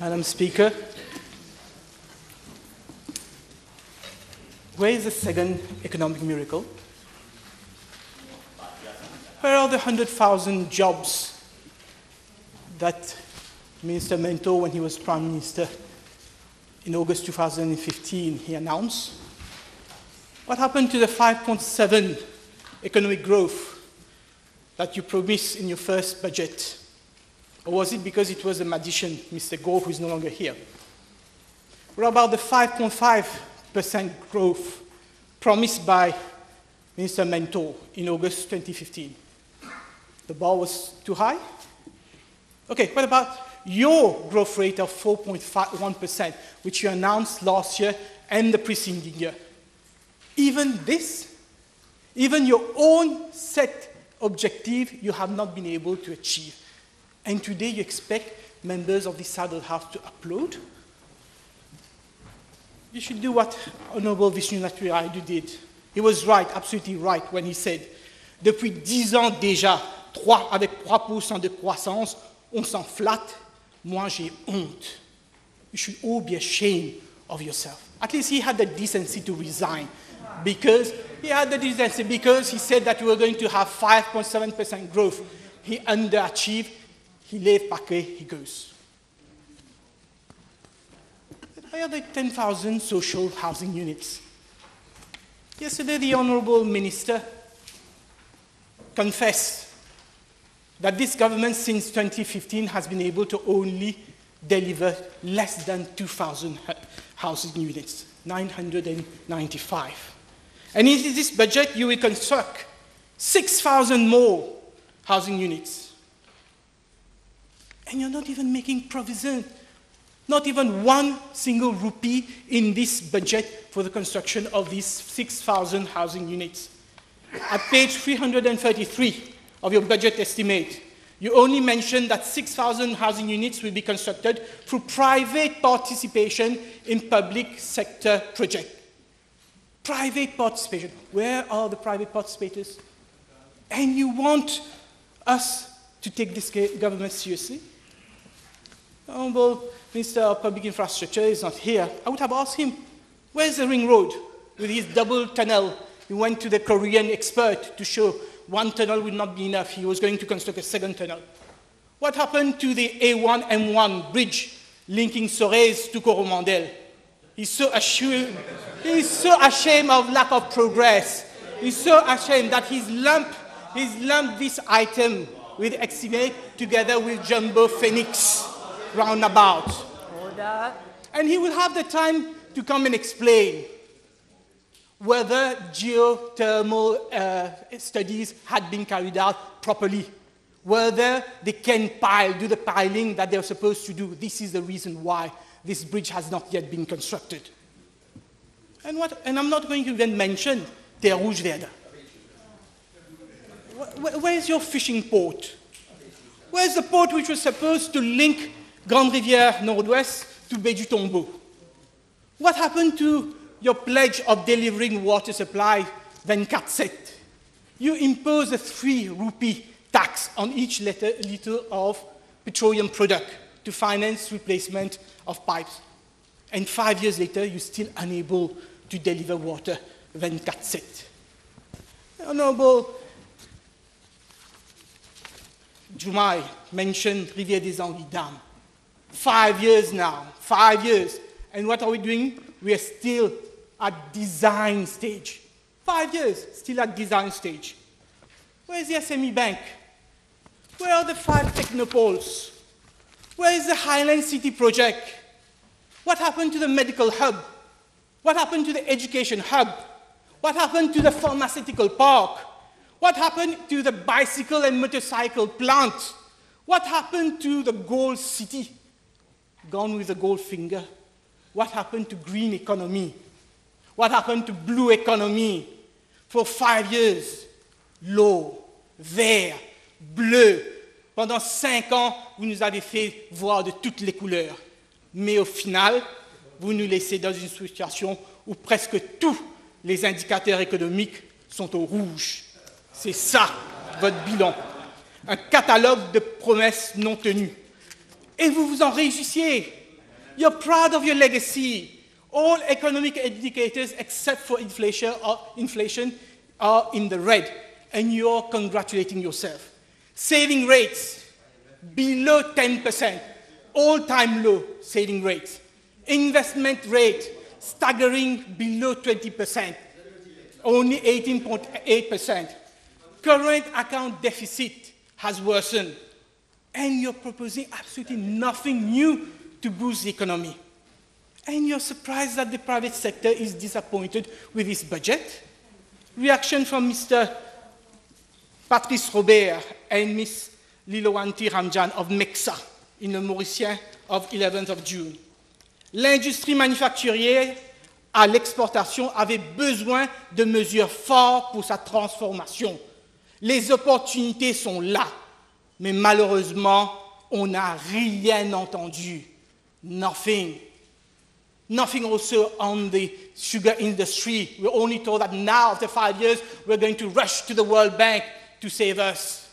Madam Speaker, where is the second economic miracle? Where are the 100,000 jobs that Minister Mento, when he was Prime Minister in August 2015, he announced? What happened to the 5.7 economic growth that you promised in your first budget? Or was it because it was a magician, Mr. Gore, who is no longer here? What about the 5.5% growth promised by Minister Mento in August 2015? The bar was too high? Okay, what about your growth rate of 4.1%, which you announced last year and the preceding year? Even this, even your own set objective, you have not been able to achieve. And today you expect members of the side of the House to applaud? You should do what Honorable Vishnu Naturaidu did. He was right, absolutely right, when he said, depuis 10 ans déjà, avec 3% de croissance, on s'en flatte, moi j'ai honte. You should all be ashamed of yourself. At least he had the decency to resign, because he said that we were going to have 5.7% growth. He underachieved. He left paquet, he goes. Why are there 10,000 social housing units? Yesterday, the Honourable Minister confessed that this government since 2015 has been able to only deliver less than 2,000 housing units, 995. And in this budget, you will construct 6,000 more housing units. And you're not even making provision, not even one single rupee in this budget for the construction of these 6,000 housing units. At page 333 of your budget estimate, you only mention that 6,000 housing units will be constructed through private participation in public sector projects. Private participation. Where are the private participators? And you want us to take this government seriously? Honourable Minister of Public Infrastructure is not here. I would have asked him, where's the ring road with his double tunnel? He went to the Korean expert to show one tunnel would not be enough. He was going to construct a second tunnel. What happened to the A1M1 bridge linking Sorèze to Coromandel? He's so ashamed of lack of progress. He's so ashamed that he's lumped this item with Eximec together with Jumbo Phoenix roundabout. Order. And he will have the time to come and explain whether geothermal studies had been carried out properly, whether they can do the piling that they're supposed to do. This is the reason why this bridge has not yet been constructed. And I'm not going to even mention Terre Rouge Verde. Where's your fishing port? Where's the port which was supposed to link Grande Rivière Nord-Ouest to Baie du Tombeau? What happened to your pledge of delivering water supply 24/7? You impose a 3 rupee tax on each liter of petroleum product to finance replacement of pipes. And 5 years later, you're still unable to deliver water 24/7. Honourable Jumai mentioned Rivière des Anguilles Dam. 5 years now, 5 years. And what are we doing? We are still at design stage. 5 years, still at design stage. Where is the SME Bank? Where are the 5 technopoles? Where is the Highland City project? What happened to the medical hub? What happened to the education hub? What happened to the pharmaceutical park? What happened to the bicycle and motorcycle plant? What happened to the gold city? Gone with the gold finger. What happened to green economy? What happened to blue economy? For 5 years, l'eau, vert, bleu. Pendant 5 ans, vous nous avez fait voir de toutes les couleurs. Mais au final, vous nous laissez dans une situation où presque tous les indicateurs économiques sont au rouge. C'est ça, votre bilan. Un catalogue de promesses non tenues. Et vous vous en réjouissiez. You're proud of your legacy. All economic indicators except for inflation are in the red, and you're congratulating yourself. Saving rates, below 10%, all-time low saving rates. Investment rate, staggering below 20%, only 18.8%. Current account deficit has worsened, and you're proposing absolutely nothing new to boost the economy. And you're surprised that the private sector is disappointed with this budget. Reaction from Mr. Patrice Robert and Ms. Lilowanti Ramjan of MEXA in le Mauricien of 11th of June. L'industrie manufacturière à l'exportation avait besoin de mesures fortes pour sa transformation. Les opportunités sont là, mais malheureusement, on n'a rien entendu. Nothing. Nothing also on the sugar industry. We're only told that now, after 5 years, we're going to rush to the World Bank to save us.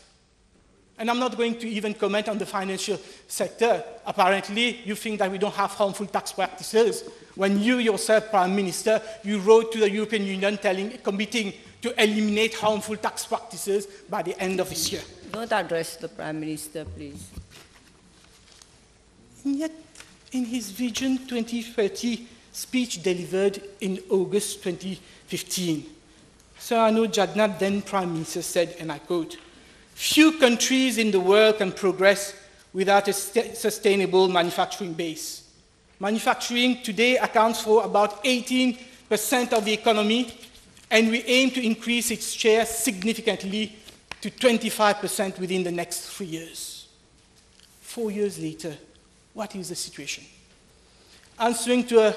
And I'm not going to even comment on the financial sector. Apparently, you think that we don't have harmful tax practices. When you yourself, Prime Minister, you wrote to the European Union committing to eliminate harmful tax practices by the end of this year. Don't address the Prime Minister, please. And yet, in his Vision 2030 speech delivered in August 2015, Sir Arnaud Jadnat, then Prime Minister, said, and I quote, "Few countries in the world can progress without a sustainable manufacturing base. Manufacturing today accounts for about 18% of the economy, and we aim to increase its share significantly to 25% within the next 3 years." 4 years later, what is the situation? Answering to a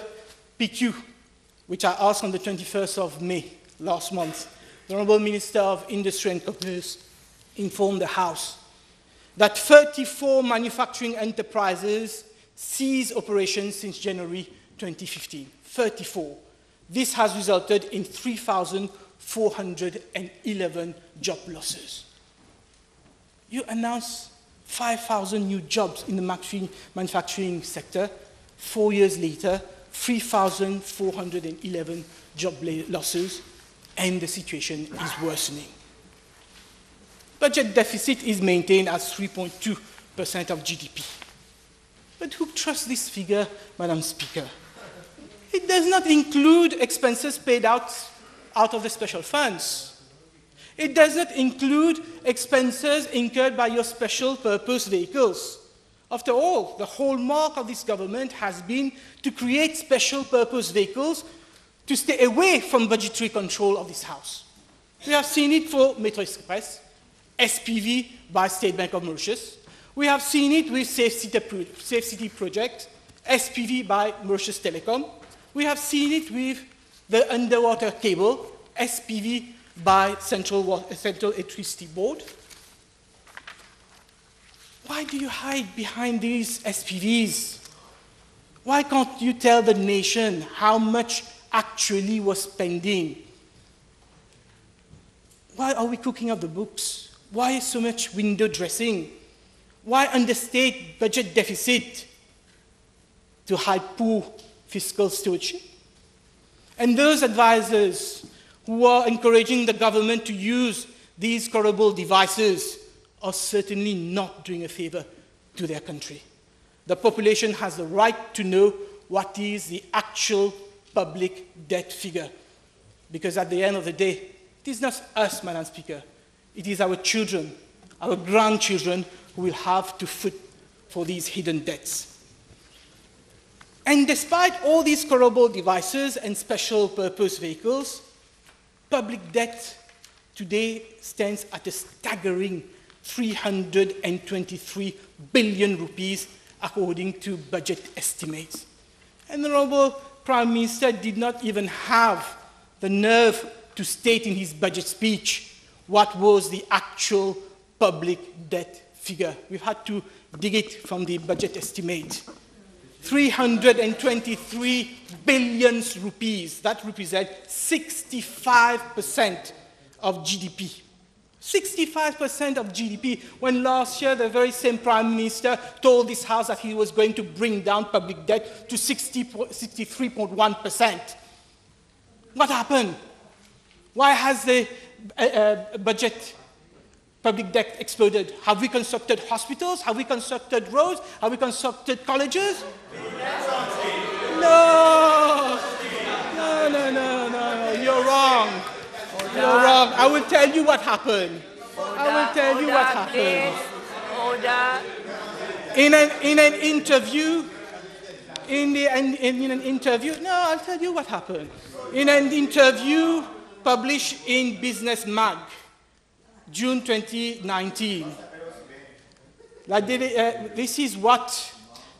PQ, which I asked on the 21st of May last month, the Honourable Minister of Industry and Commerce informed the House that 34 manufacturing enterprises ceased operations since January 2015. 34. This has resulted in 3,411 job losses. You announced 5,000 new jobs in the manufacturing sector. 4 years later, 3,411 job losses, and the situation is worsening. Budget deficit is maintained as 3.2% of GDP. But who trusts this figure, Madam Speaker? It does not include expenses paid out of the special funds. It does not include expenses incurred by your special purpose vehicles. After all, the hallmark of this government has been to create special purpose vehicles to stay away from budgetary control of this House. We have seen it for Metro Express, SPV by State Bank of Mauritius. We have seen it with Safe City Project, SPV by Mauritius Telecom. We have seen it with the underwater cable, SPV by Central Electricity Board. Why do you hide behind these SPVs? Why can't you tell the nation how much actually was spending? Why are we cooking up the books? Why so much window dressing? Why understate budget deficit to hide poor fiscal stewardship? And those advisors who are encouraging the government to use these horrible devices are certainly not doing a favor to their country. The population has the right to know what is the actual public debt figure, because at the end of the day, it is not us, Madam Speaker, it is our children, our grandchildren who will have to foot for these hidden debts. And despite all these horrible devices and special purpose vehicles, public debt today stands at a staggering 323 billion rupees according to budget estimates. And the Honourable Prime Minister did not even have the nerve to state in his budget speech what was the actual public debt figure. We've had to dig it from the budget estimate. 323 billion rupees, that represents 65% of GDP. 65% of GDP, when last year the very same Prime Minister told this House that he was going to bring down public debt to 63.1%. What happened? Why has the budget public debt exploded? Have we constructed hospitals? Have we constructed roads? Have we constructed colleges? No. You're wrong. You're wrong. I will tell you what happened. In an interview, no, I'll tell you what happened. In an interview published in Business Mag, June 2019, this is what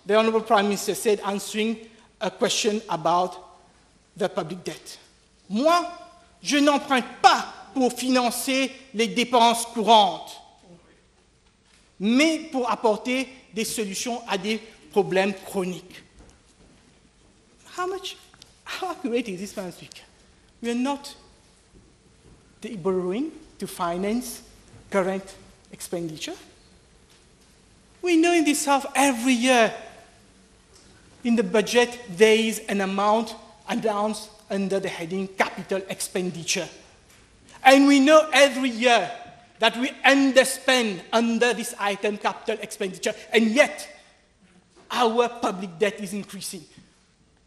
the Honorable Prime Minister said answering a question about the public debt. Moi, je n'emprunte pas pour financer les dépenses courantes, mais pour apporter des solutions à des problèmes chroniques. How accurate is this, Madam Speaker? We are not borrowing to finance current expenditure. We know in this House every year in the budget there is an amount announced under the heading capital expenditure. And we know every year that we underspend under this item capital expenditure, and yet our public debt is increasing.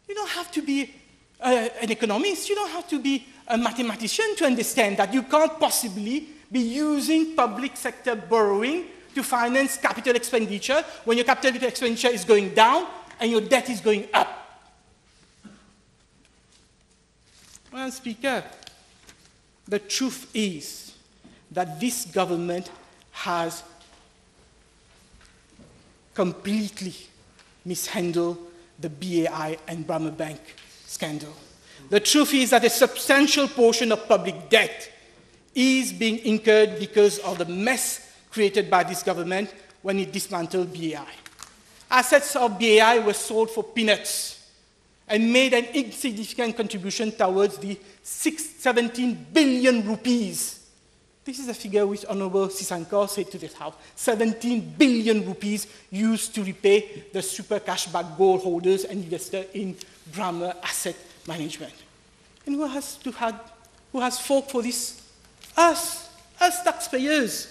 You don't have to be an economist, you don't have to be a mathematician to understand that you can't possibly be using public sector borrowing to finance capital expenditure when your capital expenditure is going down and your debt is going up. Madam Speaker, the truth is that this government has completely mishandled the BAI and Banque scandal. The truth is that a substantial portion of public debt is being incurred because of the mess created by this government when it dismantled BAI. Assets of BAI were sold for peanuts and made an insignificant contribution towards the 17 billion rupees. This is a figure which Honorable Sisankar said to this House. 17 billion rupees used to repay the super cashback gold holders and investors in Brahma Asset Management. And who has fought for this? Us taxpayers.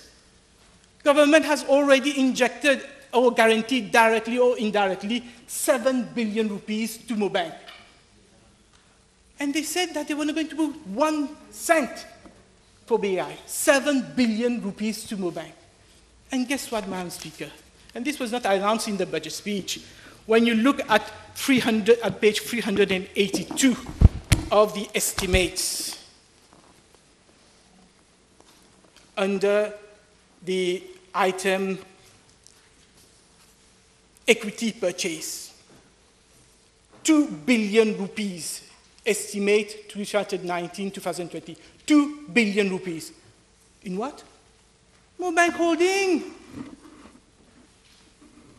Government has already injected or guaranteed directly or indirectly 7 billion rupees to Banque. And they said that they were not going to put 1 cent for BAI, 7 billion rupees to Banque. And guess what, Madam Speaker? And this was not announced in the budget speech. When you look at page 382 of the estimates, under the item equity purchase, 2 billion rupees estimate 2019-2020. 2 billion rupees. In what? Banque holding.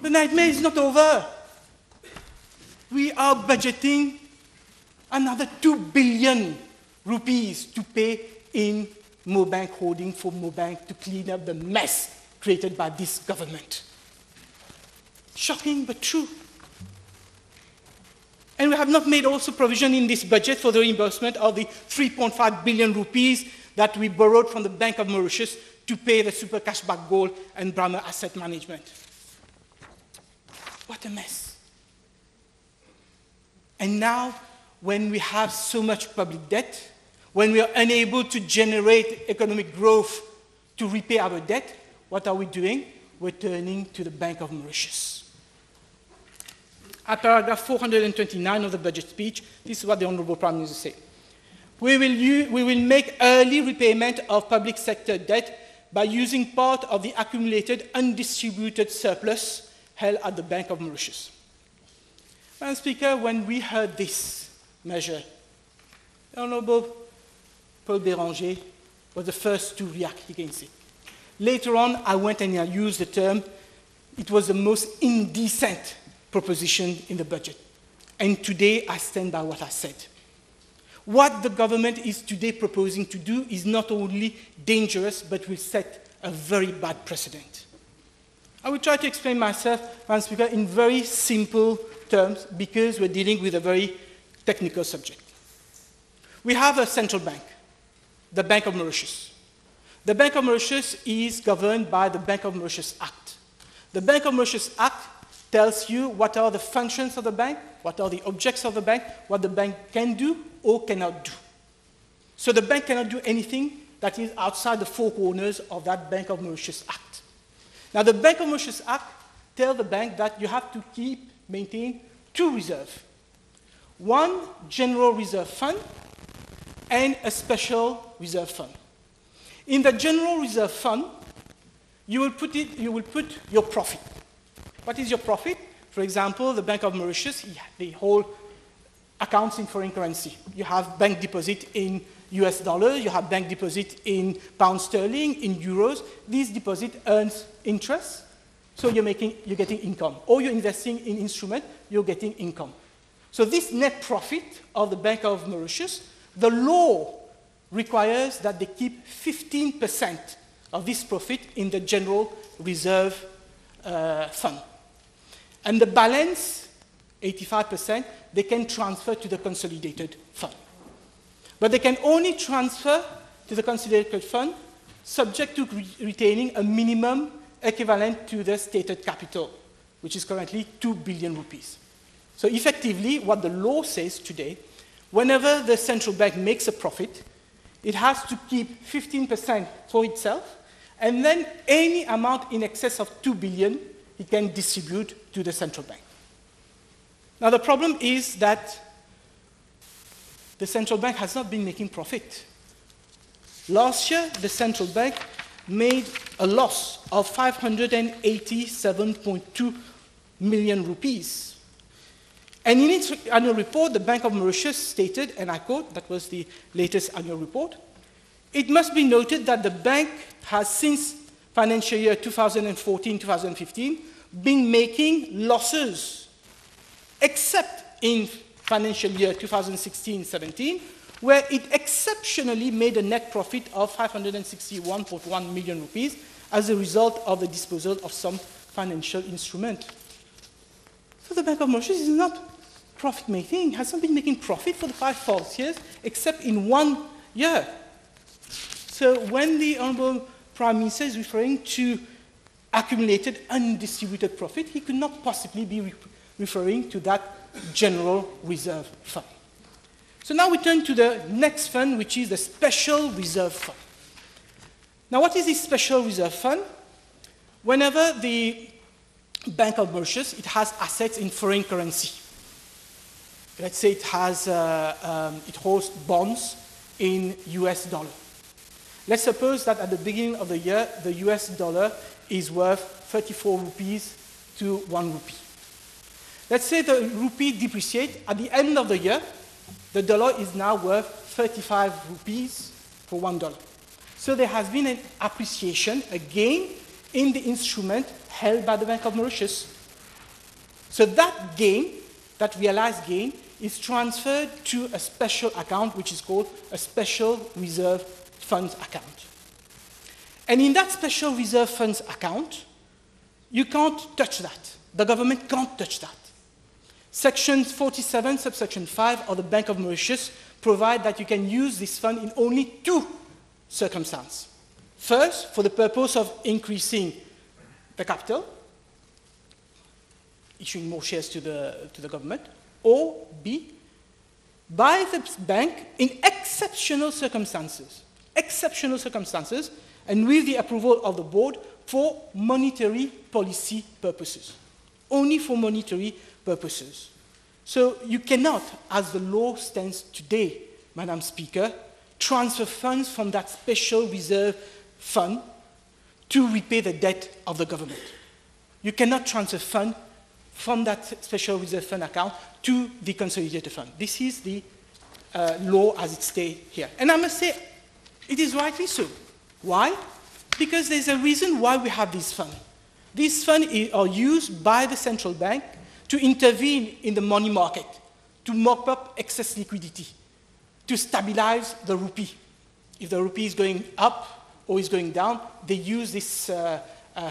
The nightmare is not over. We are budgeting another 2 billion rupees to pay in Banque holding for Banque to clean up the mess created by this government. Shocking, but true. And we have not made also provision in this budget for the reimbursement of the 3.5 billion rupees that we borrowed from the Bank of Mauritius to pay the super cashback gold and Brahma Asset Management. What a mess. And now, when we have so much public debt, when we are unable to generate economic growth to repay our debt, what are we doing? We're turning to the Bank of Mauritius. At paragraph 429 of the budget speech, this is what the Honourable Prime Minister said. We will make early repayment of public sector debt by using part of the accumulated undistributed surplus held at the Bank of Mauritius. Madam Speaker, when we heard this measure, the Honourable Paul Béranger was the first to react against it. Later on, I went and I used the term, it was the most indecent proposition in the budget. And today, I stand by what I said. What the government is today proposing to do is not only dangerous, but will set a very bad precedent. I will try to explain myself, Madam Speaker, in very simple terms, because we're dealing with a very technical subject. We have a central bank, the Bank of Mauritius. The Bank of Mauritius is governed by the Bank of Mauritius Act. The Bank of Mauritius Act tells you what are the functions of the bank, what are the objects of the bank, what the bank can do or cannot do. So the bank cannot do anything that is outside the four corners of that Bank of Mauritius Act. Now, the Bank of Mauritius Act tells the bank that you have to maintain two reserves. One general reserve fund and a special reserve fund. In the general reserve fund, you will put your profit. What is your profit? For example, the Bank of Mauritius, they hold accounts in foreign currency. You have bank deposit in US dollars, you have bank deposit in pound sterling, in euros. These deposit earns interest, so you're getting income. Or you're investing in instrument, you're getting income. So this net profit of the Bank of Mauritius, the law requires that they keep 15% of this profit in the general reserve fund. And the balance, 85%, they can transfer to the consolidated fund. But they can only transfer to the consolidated fund subject to retaining a minimum equivalent to the stated capital, which is currently 2 billion rupees. So effectively, what the law says today, whenever the central bank makes a profit, it has to keep 15% for itself, and then any amount in excess of 2 billion, it can distribute to the central bank. Now, the problem is that the central bank has not been making profit. Last year, the central bank made a loss of 587.2 million rupees. And in its annual report, the Bank of Mauritius stated, and I quote, that was the latest annual report, "It must be noted that the bank has since financial year 2014-2015 been making losses, except in financial year 2016-17, where it exceptionally made a net profit of 561.1 million rupees as a result of the disposal of some financial instrument." So the Bank of Mauritius is not profit-making, has not been making profit for the past 4 years, except in 1 year. So when the Honourable Prime Minister is referring to accumulated undistributed profit, he could not possibly be referring to that general reserve fund. So now we turn to the next fund, which is the special reserve fund. Now, what is this special reserve fund? Whenever the Bank of Mauritius, it has assets in foreign currency. Let's say it holds bonds in US dollar. Let's suppose that at the beginning of the year, the US dollar is worth 34 rupees to 1 rupee. Let's say the rupee depreciates. At the end of the year, the dollar is now worth 35 rupees for $1. So there has been an appreciation, a gain, in the instrument held by the Bank of Mauritius. So that gain, that realized gain, is transferred to a special account, which is called a special reserve funds account. And in that special reserve funds account, you can't touch that. The government can't touch that. Section 47, subsection 5 of the Bank of Mauritius provide that you can use this fund in only 2 circumstances. First, for the purpose of increasing the capital, issuing more shares to the government, or B, by the bank in exceptional circumstances, and with the approval of the board for monetary policy purposes, only for monetary purposes. So you cannot, as the law stands today, Madam Speaker, transfer funds from that special reserve fund to repay the debt of the government. You cannot transfer funds from that special reserve fund account to the consolidated fund. This is the law as it stays here. And I must say, it is rightly so. Why? Because there's a reason why we have this fund. These funds are used by the central bank to intervene in the money market, to mop up excess liquidity, to stabilize the rupee. If the rupee is going up or is going down, they use this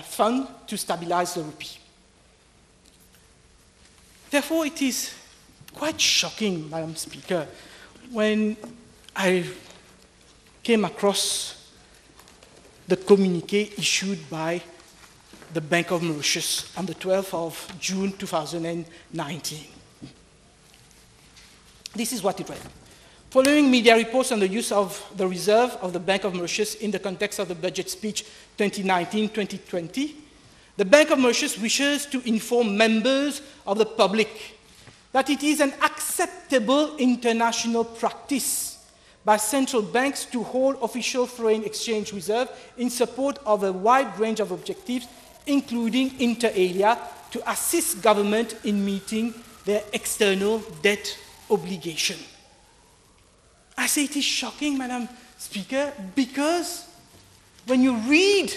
fund to stabilize the rupee. Therefore, it is quite shocking, Madam Speaker, when I came across the communiqué issued by the Bank of Mauritius on the 12th of June 2019. This is what it read. Following media reports on the use of the reserve of the Bank of Mauritius in the context of the budget speech 2019-2020, the Bank of Mauritius wishes to inform members of the public that it is an acceptable international practice by central banks to hold official foreign exchange reserve in support of a wide range of objectives, including inter alia, to assist government in meeting their external debt obligation. I say it is shocking, Madam Speaker, because when you read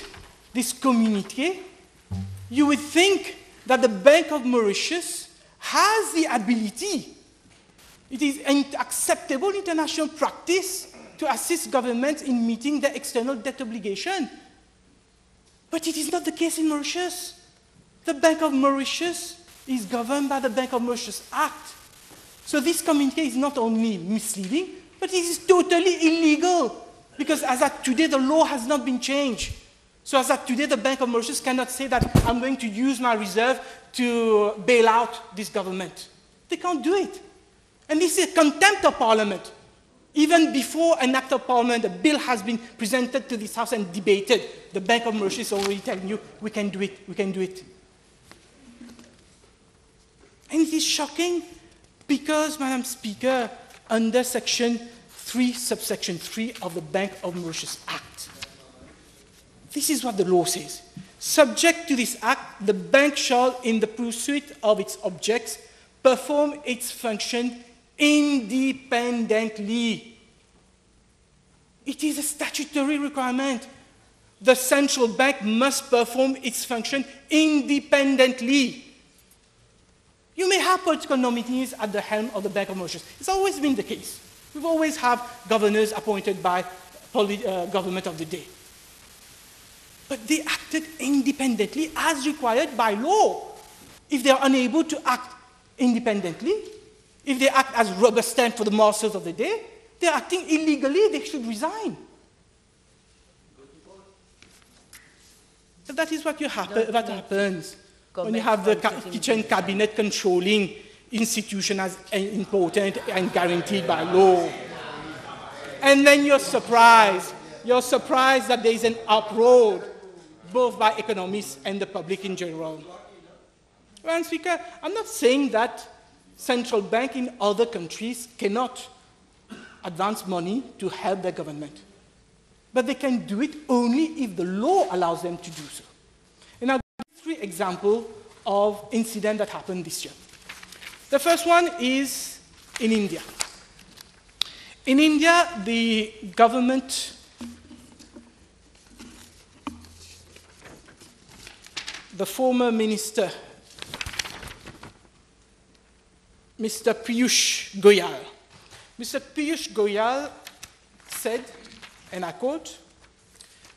this communiqué, you would think that the Bank of Mauritius has the ability. It is an acceptable international practice to assist governments in meeting their external debt obligation. But it is not the case in Mauritius. The Bank of Mauritius is governed by the Bank of Mauritius Act. So this communiqué is not only misleading, but it is totally illegal. Because as at today, the law has not been changed. So as at today, the Bank of Mauritius cannot say that I'm going to use my reserve to bail out this government. They can't do it. And this is contempt of Parliament. Even before an act of Parliament, a bill has been presented to this House and debated, the Bank of Mauritius is already telling you, we can do it, we can do it. And it is shocking because, Madam Speaker, under Section 3, subsection 3 of the Bank of Mauritius Act, this is what the law says. Subject to this act, the bank shall, in the pursuit of its objects, perform its function independently. It is a statutory requirement. The central bank must perform its function independently. You may have political nominees at the helm of the Bank of Mauritius. It's always been the case. We've always had governors appointed by government of the day. But they acted independently as required by law. If they are unable to act independently, if they act as rubber stamp for the masters of the day, they are acting illegally, they should resign. So that is what happens when you have the kitchen cabinet controlling institution as important and guaranteed by law. And then you're surprised that there is an uproar, both by economists and the public in general. Madam Speaker, I'm not saying that central banks in other countries cannot advance money to help their government. But they can do it only if the law allows them to do so. And I'll give 3 examples of incidents that happened this year. The first one is in India. In India, the government the former minister, Mr. Piyush Goyal. Mr. Piyush Goyal said, and I quote,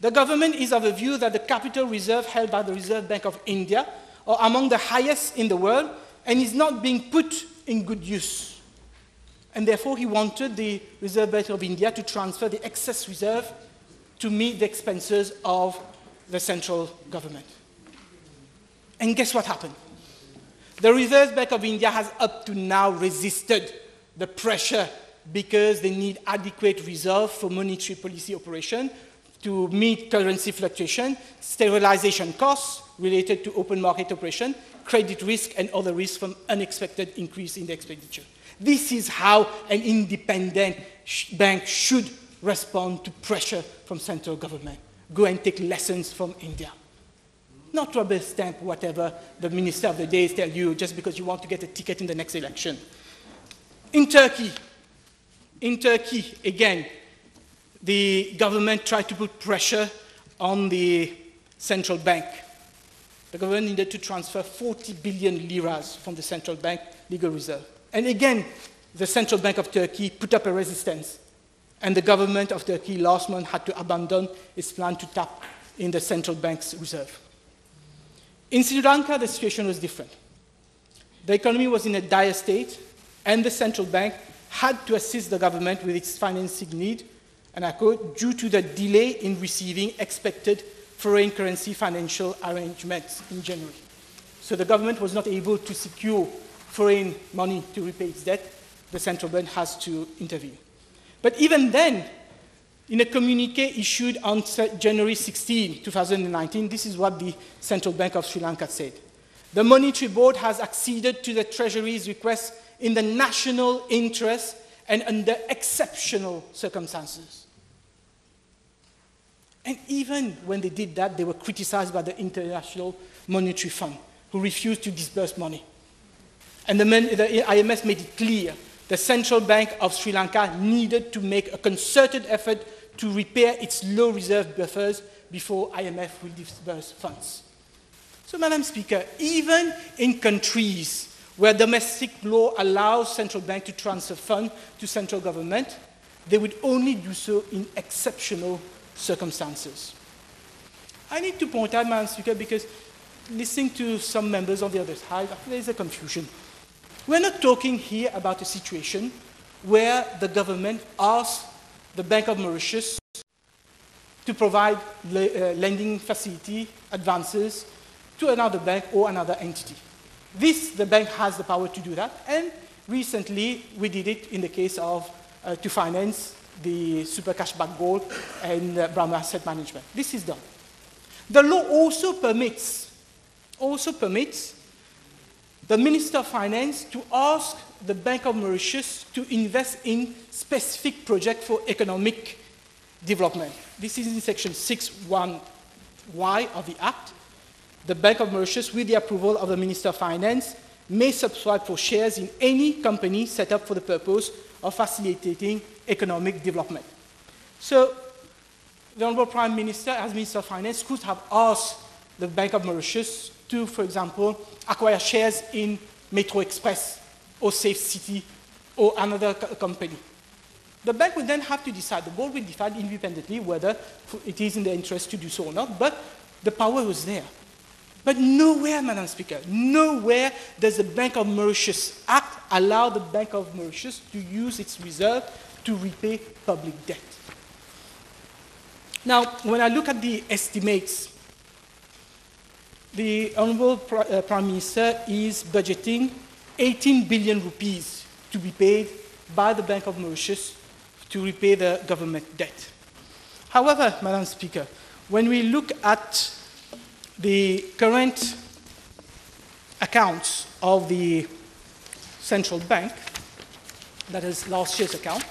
"The government is of the view that the capital reserve held by the Reserve Bank of India are among the highest in the world and is not being put in good use." And therefore, he wanted the Reserve Bank of India to transfer the excess reserve to meet the expenses of the central government. And guess what happened? The Reserve Bank of India has up to now resisted the pressure because they need adequate reserve for monetary policy operation to meet currency fluctuation, sterilization costs related to open market operation, credit risk, and other risks from unexpected increase in the expenditure. This is how an independent bank should respond to pressure from central government. Go and take lessons from India. Not rubber stamp whatever the minister of the day tells you just because you want to get a ticket in the next election. In Turkey, again, the government tried to put pressure on the central bank. The government needed to transfer 40 billion liras from the central bank legal reserve. And again, the Central Bank of Turkey put up a resistance, and the government of Turkey last month had to abandon its plan to tap in the central bank's reserve. In Sri Lanka, the situation was different. The economy was in a dire state, and the central bank had to assist the government with its financing need, and I quote, due to the delay in receiving expected foreign currency financial arrangements in January. So the government was not able to secure foreign money to repay its debt. The central bank has to intervene. But even then, in a communique issued on January 16, 2019, this is what the Central Bank of Sri Lanka said. The Monetary Board has acceded to the Treasury's request in the national interest and under exceptional circumstances. And even when they did that, they were criticized by the International Monetary Fund, who refused to disburse money. And the IMF made it clear the Central Bank of Sri Lanka needed to make a concerted effort to repair its low reserve buffers before IMF will disburse funds. So, Madam Speaker, even in countries where domestic law allows central bank to transfer funds to central government, they would only do so in exceptional circumstances. I need to point out, Madam Speaker, because listening to some members on the other side, there is a confusion. We're not talking here about a situation where the government asks the Bank of Mauritius to provide lending facility, advances to another bank or another entity. The bank has the power to do that, and recently we did it in the case of to finance the Super Cashback Gold and Brahma Asset Management. This is done. The law also permits the Minister of Finance to ask the Bank of Mauritius to invest in specific projects for economic development. This is in section 6(1)(y) of the Act. The Bank of Mauritius, with the approval of the Minister of Finance, may subscribe for shares in any company set up for the purpose of facilitating economic development. So, the Honourable Prime Minister, as Minister of Finance, could have asked the Bank of Mauritius to, for example, acquire shares in Metro Express or Safe City or another company. The bank will then have to decide, the board will decide independently whether it is in their interest to do so or not, but the power was there. But nowhere, Madam Speaker, nowhere does the Bank of Mauritius Act allow the Bank of Mauritius to use its reserve to repay public debt. Now, when I look at the estimates, the Honourable Prime Minister is budgeting 18 billion rupees to be paid by the Bank of Mauritius to repay the government debt. However, Madam Speaker, when we look at the current accounts of the central bank, that is last year's account,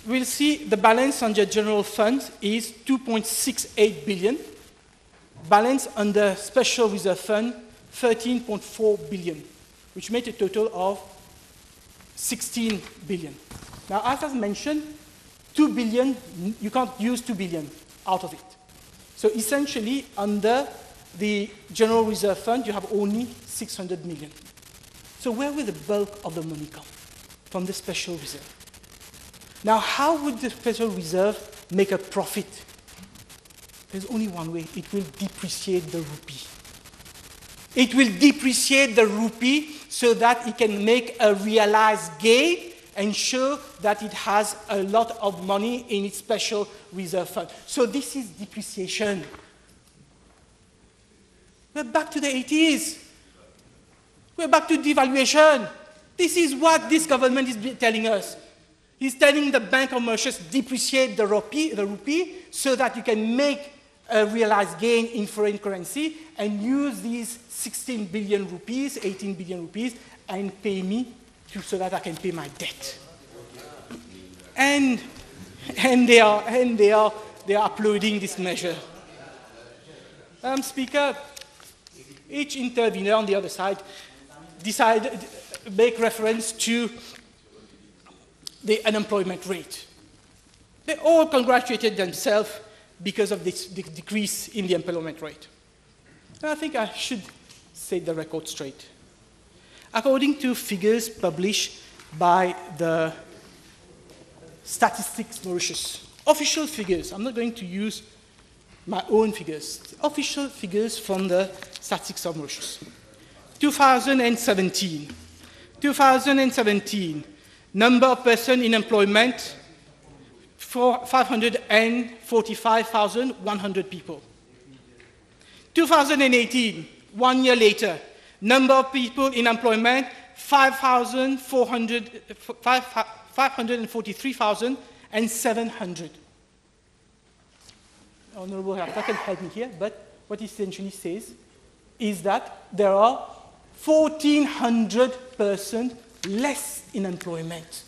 we'll see the balance under general fund is 2.68 billion, balance under special reserve fund 13.4 billion, which made a total of 16 billion. Now, as I mentioned, 2 billion, you can't use 2 billion out of it. So essentially, under the general reserve fund, you have only 600 million. So where will the bulk of the money come? From the special reserve. Now, how would the special reserve make a profit? There's only one way. It will depreciate the rupee. It will depreciate the rupee so that it can make a realized gain and show that it has a lot of money in its special reserve fund. So this is depreciation. We're back to the 80s. We're back to devaluation. This is what this government is telling us. He's telling the Bank of Mauritius depreciate the rupee so that you can make a realized gain in foreign currency and use these 16 billion rupees, 18 billion rupees, and pay me so that I can pay my debt. And they are uploading this measure. Speaker, each intervener on the other side make reference to the unemployment rate. They all congratulated themselves because of this decrease in the employment rate. And I think I should set the record straight. According to figures published by the Statistics Mauritius. Official figures. I'm not going to use my own figures. Official figures from the Statistics of Mauritius. 2017. 2017. Number of persons in employment, 545,100 people. 2018, 1 year later, number of people in employment, 543,700. Honorable Rapporteur can help me here, but what he essentially says is that there are 1,400 persons less in employment.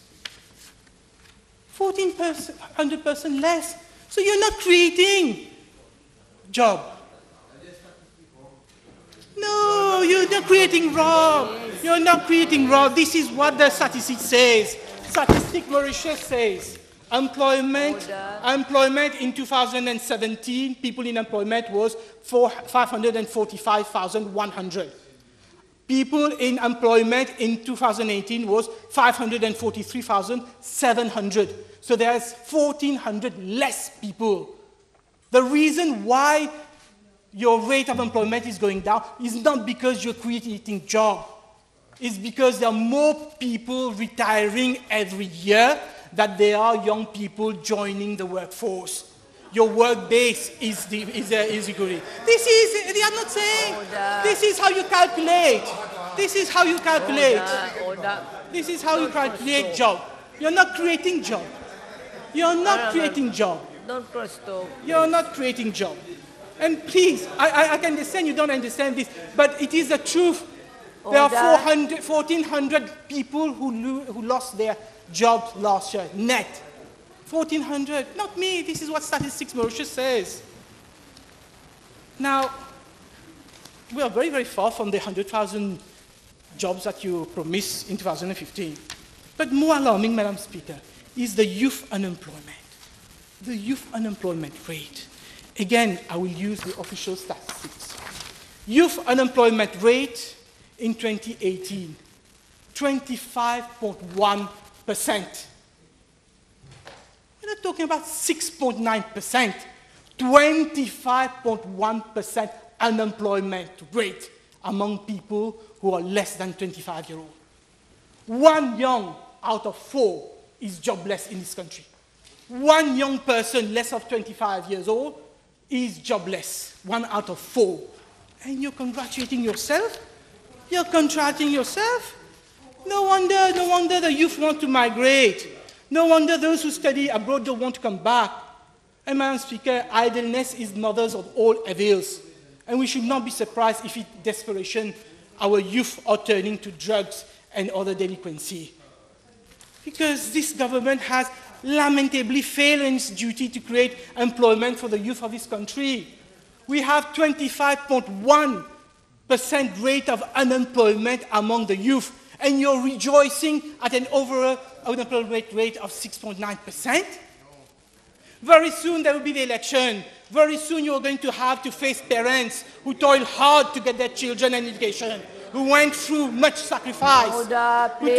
1,400 persons less. So you're not creating job. No, you're not creating job. You're not creating job. This is what the statistics says. Statistics Mauritius says employment in 2017, people in employment was 545,100. People in employment in 2018 was 543,700. So there's 1,400 less people. The reason why your rate of employment is going down is not because you're creating jobs. It's because there are more people retiring every year than there are young people joining the workforce. Your work base is equally. They are not saying, this is how you calculate. This is how you calculate. This is how you calculate job. You're not creating job. You're not creating job. Don't cross talk. You're not creating job. And please, I can understand you don't understand this, but it is the truth. There are 1,400 people who lost their jobs last year, net. 1,400, not me. This is what Statistics Mauritius says. Now, we are very, very far from the 100,000 jobs that you promised in 2015. But more alarming, Madam Speaker, is the youth unemployment. The youth unemployment rate. Again, I will use the official statistics. Youth unemployment rate in 2018, 25.1%. We're not talking about 6.9%, 25.1% unemployment rate among people who are less than 25-year-old. 1 young out of 4 is jobless in this country. 1 young person less of 25 years old is jobless, 1 out of 4. And you're congratulating yourself? You're congratulating yourself? No wonder the youth want to migrate. No wonder those who study abroad don't want to come back. And Madam Speaker, idleness is mothers of all evils. And we should not be surprised if in desperation our youth are turning to drugs and other delinquency. Because this government has lamentably failed in its duty to create employment for the youth of this country. We have 25.1% rate of unemployment among the youth, and you're rejoicing at an overall unemployment rate of 6.9%. Very soon there will be the election. Very soon you're going to have to face parents who toil hard to get their children an education, who went through much sacrifice, who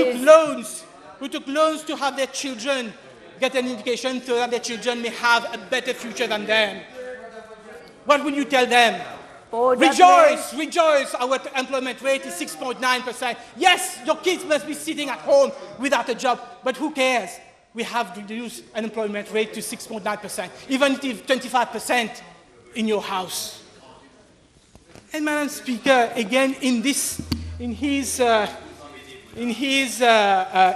took loans to have their children get an education so that their children may have a better future than them. What will you tell them? Rejoice, our employment rate is 6.9%. Yes, your kids must be sitting at home without a job, but who cares? We have reduced unemployment rate to 6.9%, even if 25% in your house. And Madam Speaker, again, in his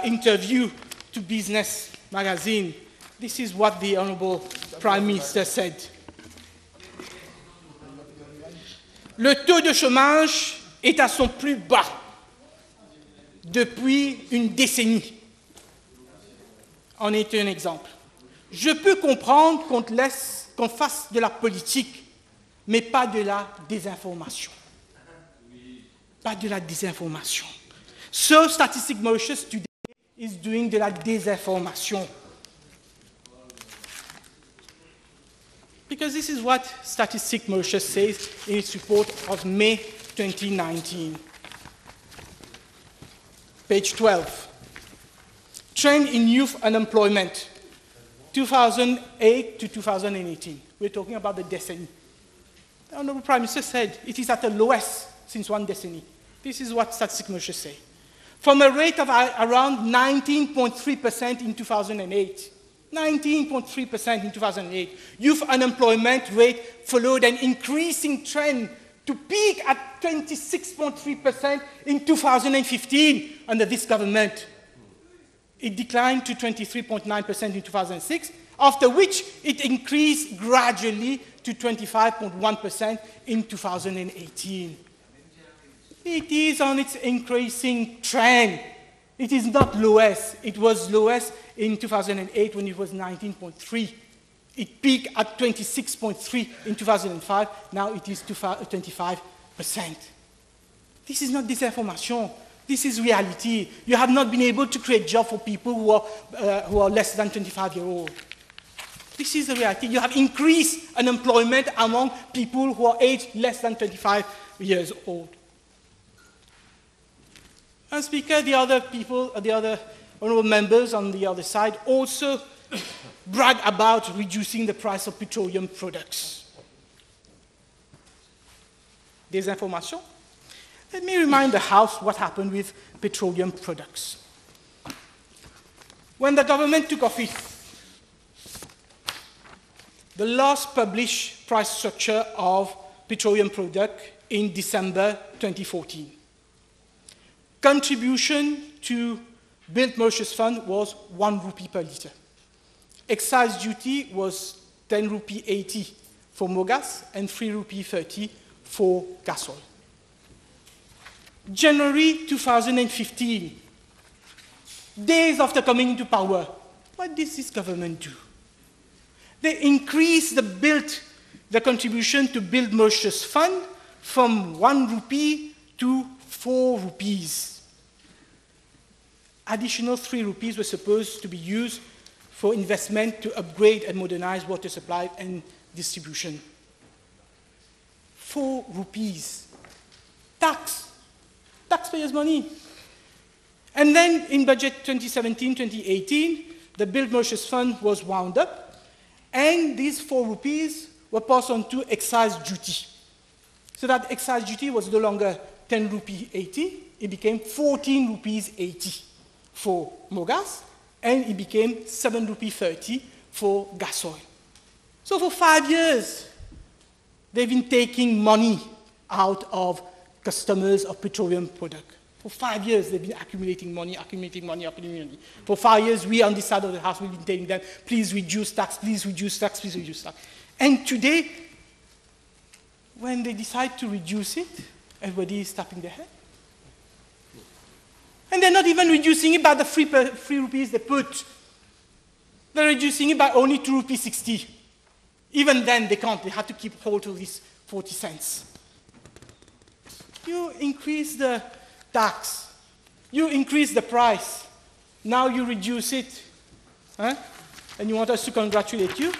interview to Business Magazine, this is what the Honourable Prime Minister said. Le taux de chômage est à son plus bas depuis une décennie. En est un exemple. Je peux comprendre qu'on fasse de la politique, mais pas de la désinformation. Pas de la désinformation. So Statistics Mauritius today is doing de la désinformation. Because this is what Statistics Mauritius says in its report of May 2019. Page 12. Trend in youth unemployment, 2008 to 2018. We're talking about the decade. The Honorable Prime Minister said it is at the lowest since one decade. This is what statistics measures say. From a rate of around 19.3% in 2008, 19.3% in 2008, youth unemployment rate followed an increasing trend to peak at 26.3% in 2015 under this government. It declined to 23.9% in 2006, after which it increased gradually to 25.1% in 2018. It is on its increasing trend. It is not lowest. It was lowest in 2008 when it was 19.3. It peaked at 26.3 in 2005. Now it is 25%. This is not disinformation. This is reality. You have not been able to create jobs for people who are less than 25-year-old. This is the reality. You have increased unemployment among people who are aged less than 25 years old. And Speaker, the other people, the other honourable members on the other side also brag about reducing the price of petroleum products. Disinformation. Let me remind the House what happened with petroleum products. When the government took office, the last published price structure of petroleum product in December 2014. Contribution to Build Mauritius Fund was 1 rupee per litre. Excise duty was 10 rupee 80 for mogas and 3 rupee 30 for gas oil. January 2015, days after coming into power, what did this government do? They increased the contribution to Build Mauritius Fund from 1 rupee to 4 rupees. Additional 3 rupees were supposed to be used for investment to upgrade and modernize water supply and distribution. 4 rupees. Taxpayers' money. And then in budget 2017-2018, the Build Mauritius Fund was wound up, and these 4 rupees were passed on to excise duty. So that excise duty was no longer 10 rupee 80, it became 14 rupees 80 for mogas, and it became 7 rupee 30 for gas oil. So for 5 years, they've been taking money out of customers of petroleum product. For 5 years, they've been accumulating money. For 5 years, we on this side of the House, we've been telling them, please reduce tax, please reduce tax, please reduce tax. And today, when they decide to reduce it, everybody is tapping their head. And they're not even reducing it by the 3 rupees they put. They're reducing it by only 2 rupees 60. Even then, they can't. They have to keep hold of these 40 cents. You increase the tax. You increase the price. Now you reduce it. Hein? And you want us to congratulate you?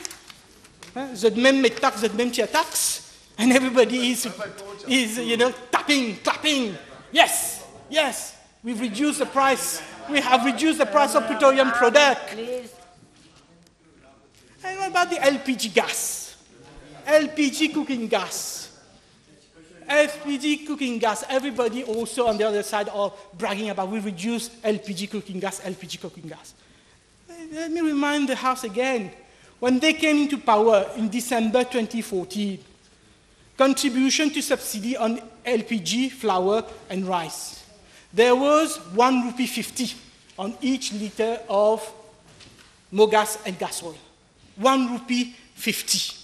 Vous êtes même mes taxes, vous êtes même tiers tax. And everybody is tapping, clapping. Yes, yes, we've reduced the price. We have reduced the price of petroleum product. And what about the LPG gas? LPG cooking gas. LPG cooking gas. Everybody also on the other side are bragging about we reduced LPG cooking gas, LPG cooking gas. Let me remind the House again. When they came into power in December 2014, contribution to subsidy on LPG, flour, and rice. There was 1 rupee 50 on each litre of mogas and gas oil. 1 rupee 50.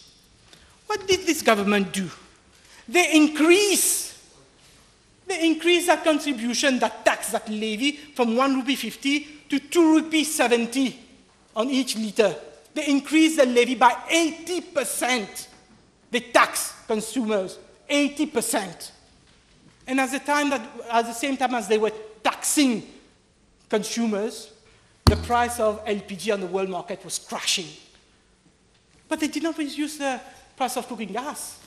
What did this government do? They increased that contribution, that tax, that levy, from 1 rupee 50 to 2 rupees 70 on each litre. They increased the levy by 80%. They tax consumers 80%. And at the same time as they were taxing consumers, the price of LPG on the world market was crashing. But they did not reduce the price of cooking gas.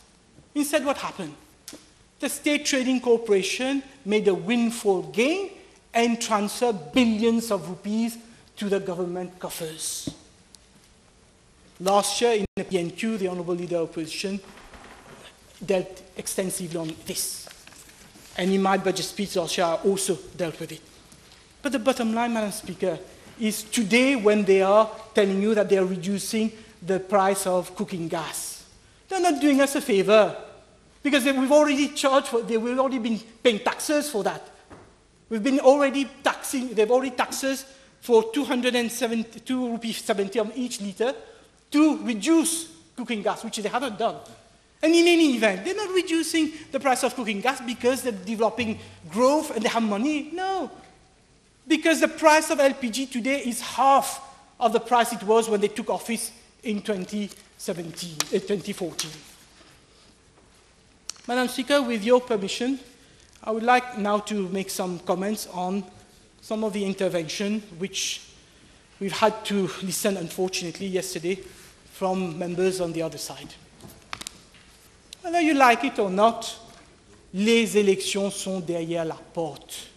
Instead, what happened? The State Trading Corporation made a windfall gain and transferred billions of rupees to the government coffers. Last year in the PNQ, the Honourable Leader of Opposition dealt extensively on this. And in my budget speech last year, I also dealt with it. But the bottom line, Madam Speaker, is today when they are telling you that they are reducing the price of cooking gas, they're not doing us a favour, because we've already charged for, they've already been paying taxes for that. We've been already taxing, they've already taxed us for 272 rupees 70 on each litre to reduce cooking gas, which they haven't done. And in any event, they're not reducing the price of cooking gas because they're developing growth and they have money. No. Because the price of LPG today is half of the price it was when they took office in 2014. Madam Speaker, with your permission, I would like now to make some comments on some of the intervention which we've had to listen, unfortunately, yesterday from members on the other side. Whether you like it or not, les élections sont derrière la porte.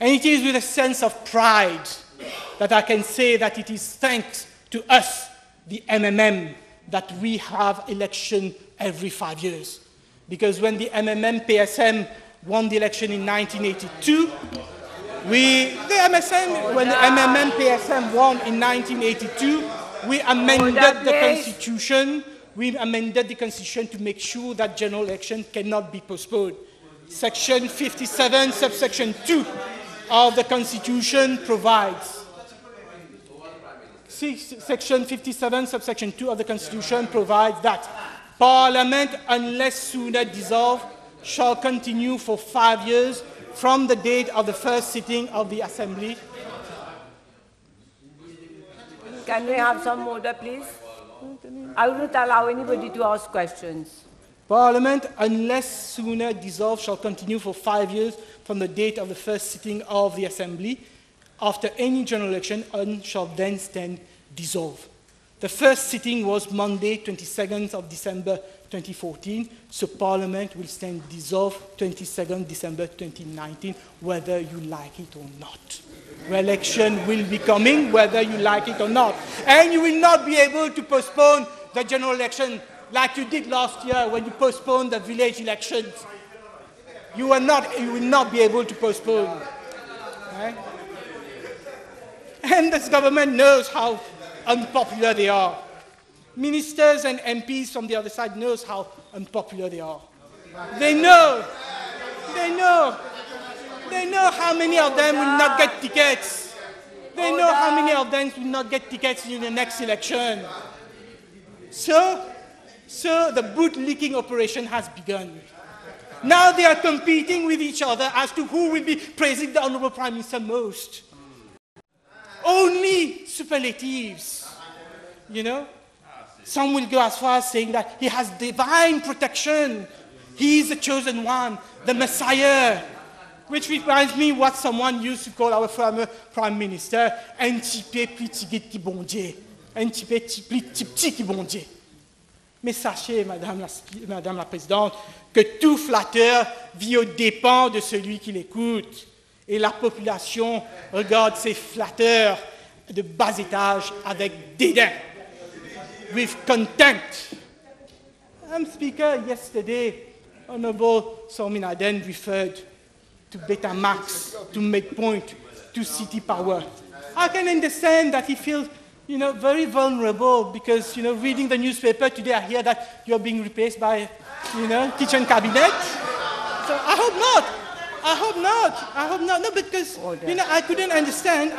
And it is with a sense of pride that I can say that it is thanks to us, the MMM, that we have election every 5 years. Because when the MMM-PSM won the election in 1982, when the MMM-PSM won in 1982, we amended the Constitution. We amended the Constitution to make sure that general election cannot be postponed. Section 57, subsection 2 of the Constitution provides. Section 57, subsection 2 of the Constitution provides that Parliament, unless sooner dissolved, shall continue for 5 years from the date of the first sitting of the Assembly. Can we have some order, please? I will not allow anybody to ask questions. Parliament, unless sooner dissolved, shall continue for 5 years from the date of the first sitting of the Assembly. After any general election, and shall then stand dissolved. The first sitting was Monday, 22nd of December 2014, so Parliament will stand dissolved 22nd December 2019, whether you like it or not. Election will be coming, whether you like it or not. And you will not be able to postpone the general election like you did last year when you postponed the village elections. You will not be able to postpone. Right? And this government knows how unpopular they are. Ministers and MPs from the other side knows how unpopular they are. They know how many of them will not get tickets. They know how many of them will not get tickets in the next election. So the boot-leaking operation has begun. Now they are competing with each other as to who will be praising the Honourable Prime Minister most. Only superlatives, you know. Some will go as far as saying that he has divine protection. He is the chosen one, the Messiah. Which reminds me what someone used to call our former Prime Minister, un petit peu plus petit bon Dieu. Un petit peu plus petit qui bon Dieu. Mais sachez, Madame la Présidente, que tout flatteur vit aux dépens de celui qui l'écoute. Et la population regarde ces flatteurs de bas étage avec dédain, with contempt. Madam Speaker, yesterday, Honourable Sominaden referred to Betamax, to Midpoint, to City Power. I can understand that he feels, very vulnerable because, reading the newspaper today, I hear that you're being replaced by, kitchen cabinet. So I hope not. No, because, I couldn't understand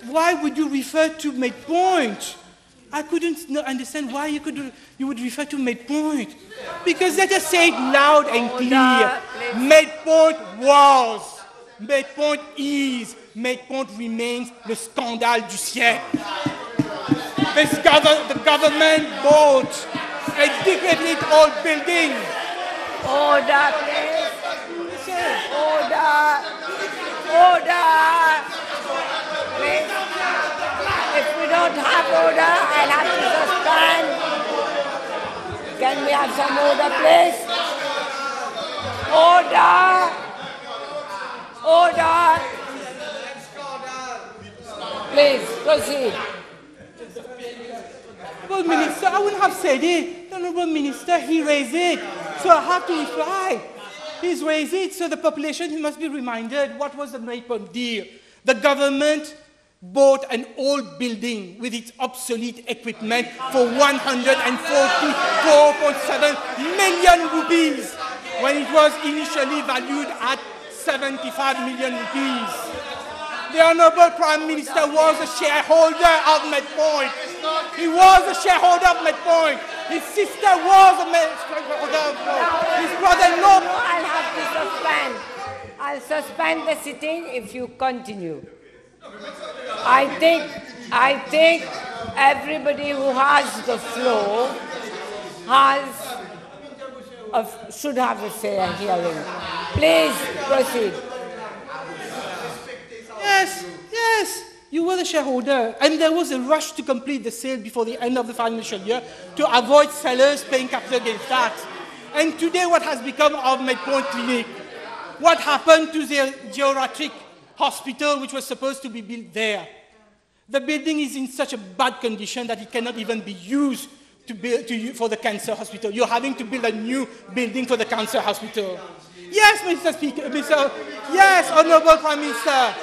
why would you refer to Midpoint? I couldn't understand why you would refer to Midpoint. Because they just say it loud and clear. Midpoint was, Midpoint is, Midpoint remains le scandale du siècle. The government bought a decrepit old building. Order, please. Order. Please. If we don't have order, I'll have to suspend. Can we have some order, please? Order. Please, proceed. Well, Minister, I wouldn't have said it. The Honourable Minister, he raised it. So I have to reply. He's raised it, so the population must be reminded what was the Maypoint deal. The government bought an old building with its obsolete equipment for 144.7 million rupees when it was initially valued at 75 million rupees. The Honourable Prime Minister was a shareholder of Maypoint. He was a shareholder of Maypoint. His sister was a shareholder of Maypoint. His brother-in-law. I'll suspend the sitting if you continue. I think everybody who has the floor should have a fair hearing. Please proceed. Yes, you were the shareholder, and there was a rush to complete the sale before the end of the financial year to avoid sellers paying capital gains tax. And today, what has become of Maypoint Clinic? What happened to the geriatric hospital which was supposed to be built there? The building is in such a bad condition that it cannot even be used for the cancer hospital. You're having to build a new building for the cancer hospital. Yes, Mr. Speaker, yes, Honourable Prime Minister.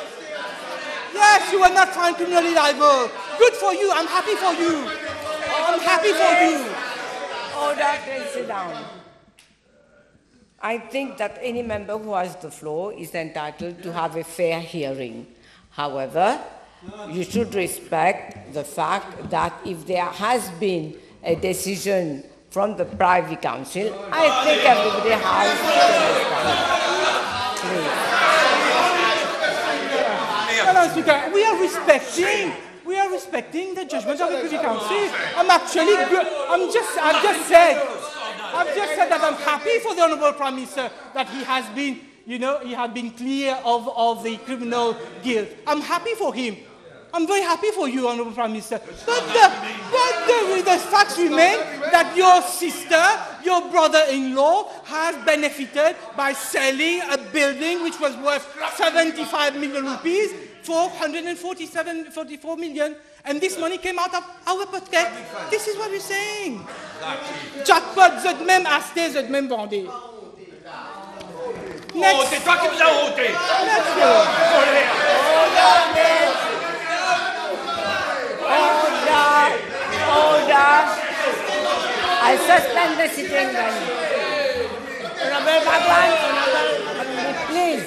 Yes, you are not found criminally liable. Good for you. I'm happy for you. I'm happy for you. Order, please sit down. I think that any member who has the floor is entitled to have a fair hearing. However, you should respect the fact that if there has been a decision from the Privy Council, I think everybody has to understand. Please. Madam Speaker, we are respecting the judgment of the Privy Council. I've just said that I'm happy for the Honourable Prime Minister that he has been, he has been clear of the criminal guilt. I'm happy for him. I'm very happy for you, Honourable Prime Minister. But the facts remain that your sister, your brother-in-law, has benefited by selling a building which was worth 75 million rupees for 144 million. And this money came out of our pocket. This is what we're saying. Jackpot, vous êtes même acheté, vous êtes même vendu. Oh, c'est toi qui nous as ôté. Order. I suspend the sitting then. Honourable Bhagwan, please.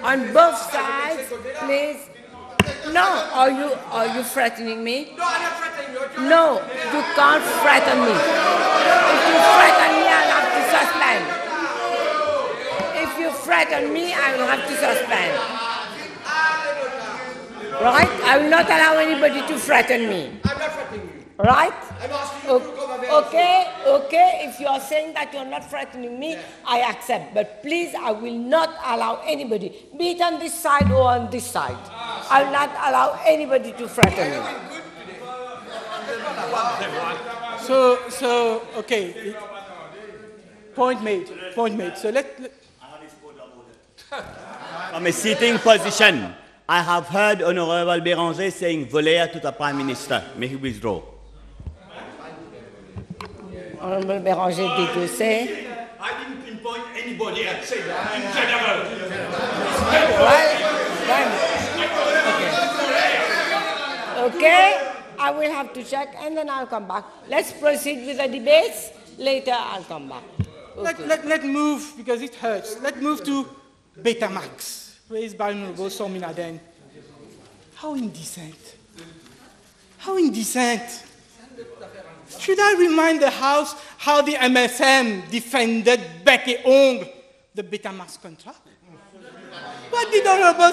On both sides, please. No, are you threatening me? No, I'm not threatening you. No, you can't threaten me. If you threaten me, I'll have to suspend. If you threaten me, I will have to suspend. Right? I will not allow anybody to threaten me. I'm not threatening you. Right? I'm asking you to come and Okay. If you are saying that you're not threatening me, I accept. But please, I will not allow anybody, be it on this side or on this side. I will not allow anybody to threaten me. So, okay. Point made. So From a sitting position, I have heard Honorable Béranger saying voler to the Prime Minister. May he withdraw. Honorable Béranger did you say? I didn't pinpoint anybody. I'd say that in general. Okay, I will have to check and then I'll come back. Let's proceed with the debates. Later I'll come back. Okay. Let's move, because it hurts. Let's move to Betamax, raised by Honorable Sominaden. How indecent. How indecent. Should I remind the House how the MSM defended bec et ongle the Betamax contract? What did Honorable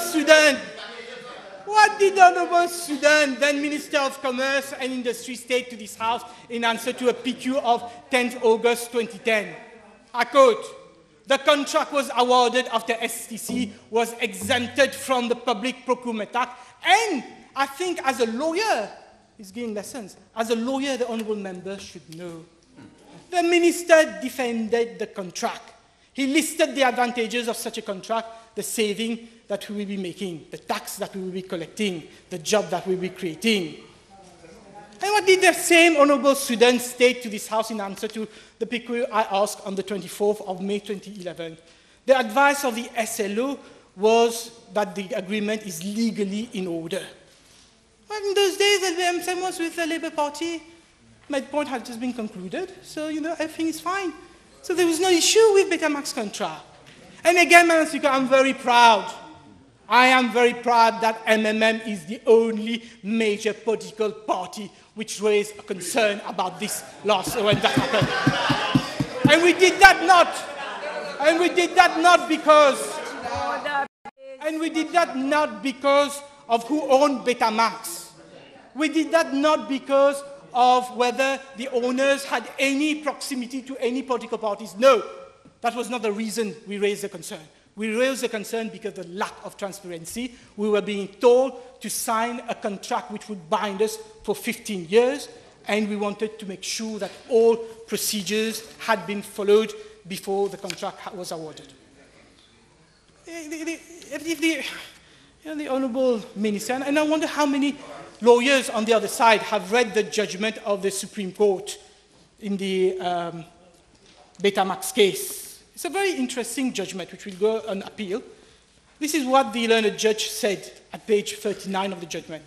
Sudan, then Minister of Commerce and Industry, state to this House in answer to a PQ of 10th August 2010? I quote, "The contract was awarded after STC was exempted from the Public Procurement Act, and I think as a lawyer," he's giving lessons, "as a lawyer, the honourable member should know. The minister defended the contract. He listed the advantages of such a contract, the saving that we will be making, the tax that we will be collecting, the job that we will be creating. And what did the same honorable student state to this House in answer to the PQ I asked on the 24th of May 2011? The advice of the SLO was that the agreement is legally in order. But in those days, the MSM was with the Labour Party. My point had just been concluded, so, everything is fine. So there was no issue with Betamax Contra. And again, Madam Speaker, I'm very proud. I am very proud that MMM is the only major political party which raised a concern about this loss when that happened. And we did that not because of who owned Betamax. We did that not because of whether the owners had any proximity to any political parties. No, that was not the reason we raised the concern. We raised the concern because of the lack of transparency. We were being told to sign a contract which would bind us for 15 years, and we wanted to make sure that all procedures had been followed before the contract was awarded. The Honourable Minister, and I wonder how many lawyers on the other side have read the judgment of the Supreme Court in the Betamax case. It's a very interesting judgment which will go on appeal. This is what the learned judge said at page 39 of the judgment.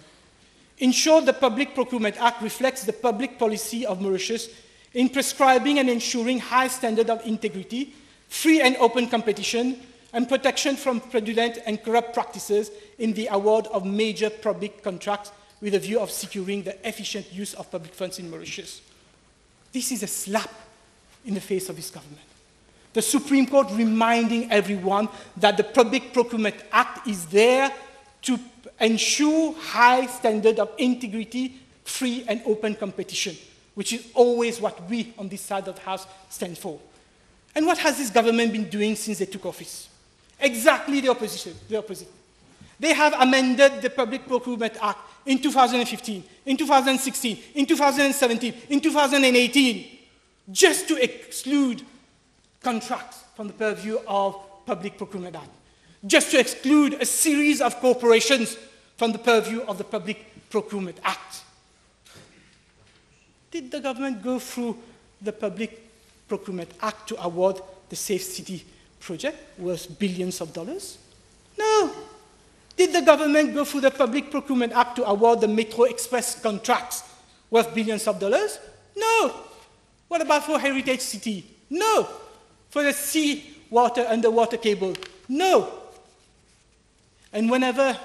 In short, the Public Procurement Act reflects the public policy of Mauritius in prescribing and ensuring high standard of integrity, free and open competition, and protection from fraudulent and corrupt practices in the award of major public contracts with a view of securing the efficient use of public funds in Mauritius. This is a slap in the face of this government. The Supreme Court reminding everyone that the Public Procurement Act is there to ensure high standard of integrity, free and open competition, which is always what we on this side of the House stand for. And what has this government been doing since they took office? Exactly the opposite. They have amended the Public Procurement Act in 2015, in 2016, in 2017, in 2018, just to exclude contracts from the purview of Public Procurement Act, just to exclude a series of corporations from the purview of the Public Procurement Act. Did the government go through the Public Procurement Act to award the Safe City project worth billions of dollars? No. Did the government go through the Public Procurement Act to award the Metro Express contracts worth billions of dollars? No. What about for Heritage City? No. For the sea-water underwater cable? No. And whenever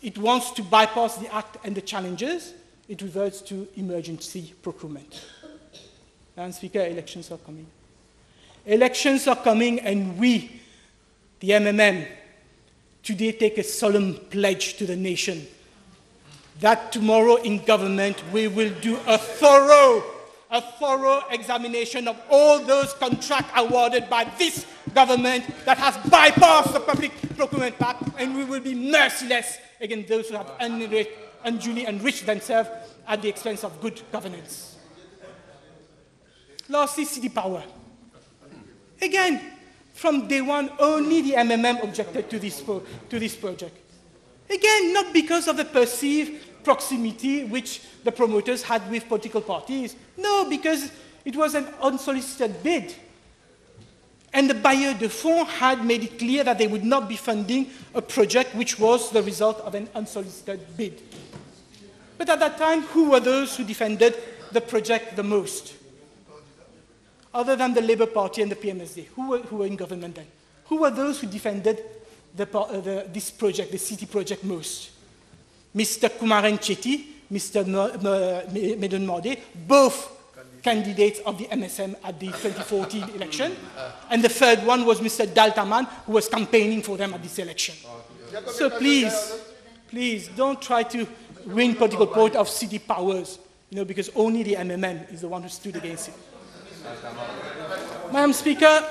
it wants to bypass the Act and the challenges, it reverts to emergency procurement. Madam Speaker, elections are coming. Elections are coming, and we, the MMM, today take a solemn pledge to the nation that tomorrow in government we will do a thorough examination of all those contracts awarded by this government that has bypassed the Public Procurement Act, and we will be merciless against those who have unduly enriched themselves at the expense of good governance. Lastly, city power. Again, from day one, only the MMM objected to this project. Again, not because of the perceived proximity which the promoters had with political parties. No, because it was an unsolicited bid. And the bailleurs de fonds had made it clear that they would not be funding a project which was the result of an unsolicited bid. But at that time, who were those who defended the project the most? Other than the Labour Party and the PMSD, who were in government then? Who were those who defended this project, the city project, most? Mr. Kumaren Chetty, Mr. Medon Morde, both candidates of the MSM at the 2014 election. And the third one was Mr. Daltaman, who was campaigning for them at this election. So please, don't try to win political point of city powers, because only the MMM is the one who stood against it. Madam Speaker,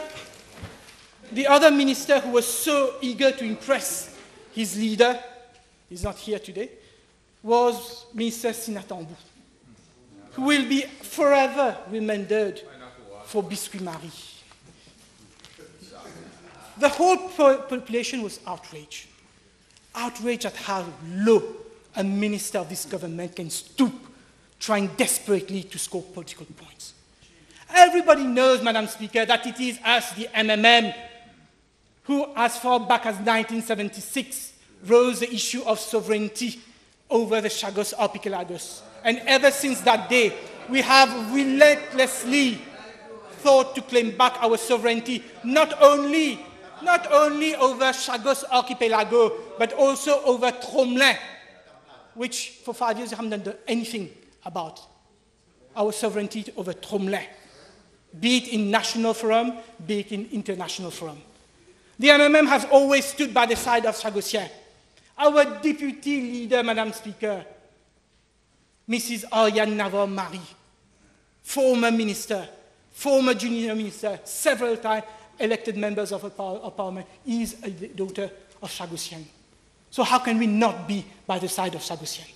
the other minister who was so eager to impress his leader, he's not here today, was Minister Sinatambu, who will be forever remembered for Biscuit Marie. The whole population was outraged. Outraged at how low a minister of this government can stoop, trying desperately to score political points. Everybody knows, Madam Speaker, that it is us, the MMM, who, as far back as 1976, rose the issue of sovereignty over the Chagos Archipelagos. And ever since that day, we have relentlessly thought to claim back our sovereignty, not only over Chagos Archipelago, but also over Tromelin, which for 5 years we haven't done anything about. Our sovereignty over Tromelin, be it in national forum, be it in international forum. The MMM has always stood by the side of Chagosiens. Our deputy leader, Madam Speaker, Mrs. Ariane Navarre-Marie, former minister, former junior minister, several times elected members of parliament, is a daughter of Chagosiens. So how can we not be by the side of Chagosiens?